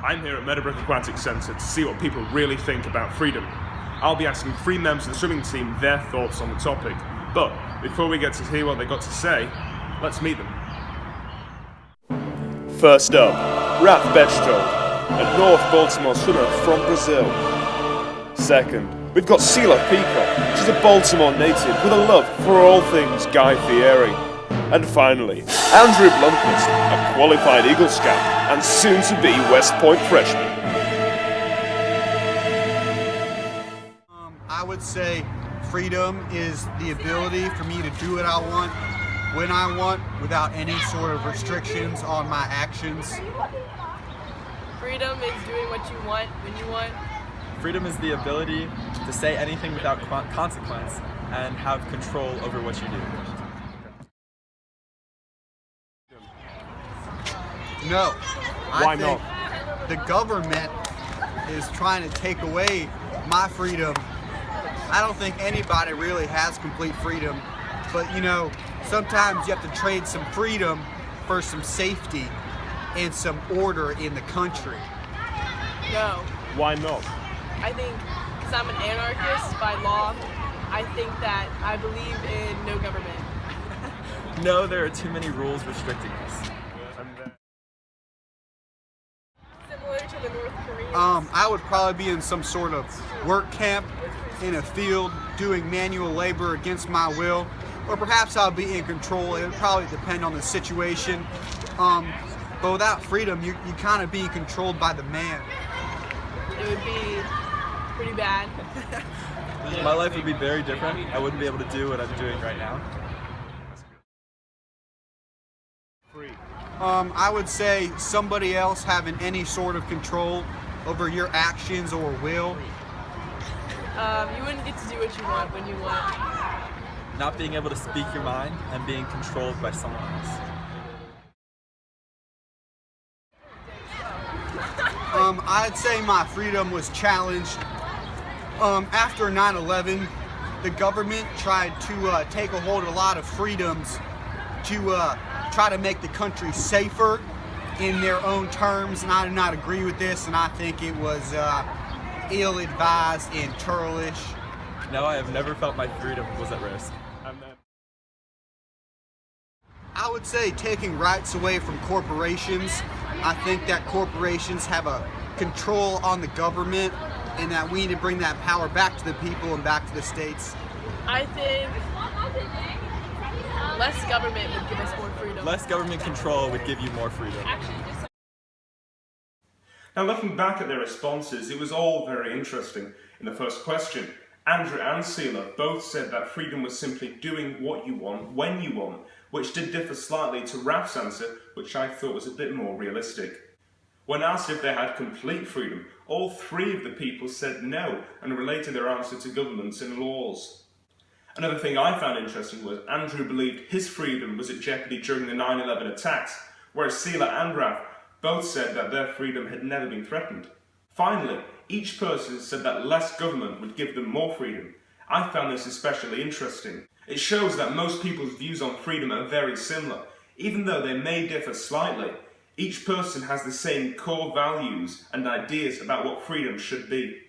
I'm here at Meadowbrook Aquatic Centre to see what people really think about freedom. I'll be asking 3 members of the swimming team their thoughts on the topic. But before we get to hear what they got to say, let's meet them. First up, Raf Bechtold, a North Baltimore swimmer from Brazil. Second, we've got Sela Peacock. She's a Baltimore native with a love for all things Guy Fieri. And finally, Andrew Blomqvist, a qualified Eagle Scout and soon-to-be West Point freshman. I would say freedom is the ability for me to do what I want, when I want, without any sort of restrictions on my actions. Freedom is doing what you want, when you want. Freedom is the ability to say anything without consequence and have control over what you do. No. Why I think the government is trying to take away my freedom. I don't think anybody really has complete freedom, but sometimes you have to trade some freedom for some safety and some order in the country. No. Why not? I think, because I'm an anarchist by law, I think that I believe in no government. No, there are too many rules restricting us. Similar to the North Koreans. I would probably be in some sort of work camp in a field doing manual labor against my will, or perhaps I'll be in control. It would probably depend on the situation. But without freedom, you kind of being controlled by the man. It would be pretty bad. My life would be very different. I wouldn't be able to do what I'm doing right now. I would say somebody else having any sort of control over your actions or will. You wouldn't get to do what you want when you want. Not being able to speak your mind and being controlled by someone else. I'd say my freedom was challenged. After 9/11, the government tried to take a hold of a lot of freedoms to try to make the country safer in their own terms, and I do not agree with this, and I think it was ill-advised and churlish. No, I have never felt my freedom was at risk. I would say taking rights away from corporations. I think that corporations have a control on the government, and that we need to bring that power back to the people and back to the states. I think less government would give us more freedom. Less government control would give you more freedom. Now, looking back at their responses, it was all very interesting. In the first question, Andrew and Sela both said that freedom was simply doing what you want, when you want, which did differ slightly to Raf's answer, which I thought was a bit more realistic. When asked if they had complete freedom, all 3 of the people said no and related their answer to governments and laws. Another thing I found interesting was Andrew believed his freedom was at jeopardy during the 9/11 attacks, whereas Sela and Raf both said that their freedom had never been threatened. Finally, each person said that less government would give them more freedom. I found this especially interesting. It shows that most people's views on freedom are very similar. Even though they may differ slightly, each person has the same core values and ideas about what freedom should be.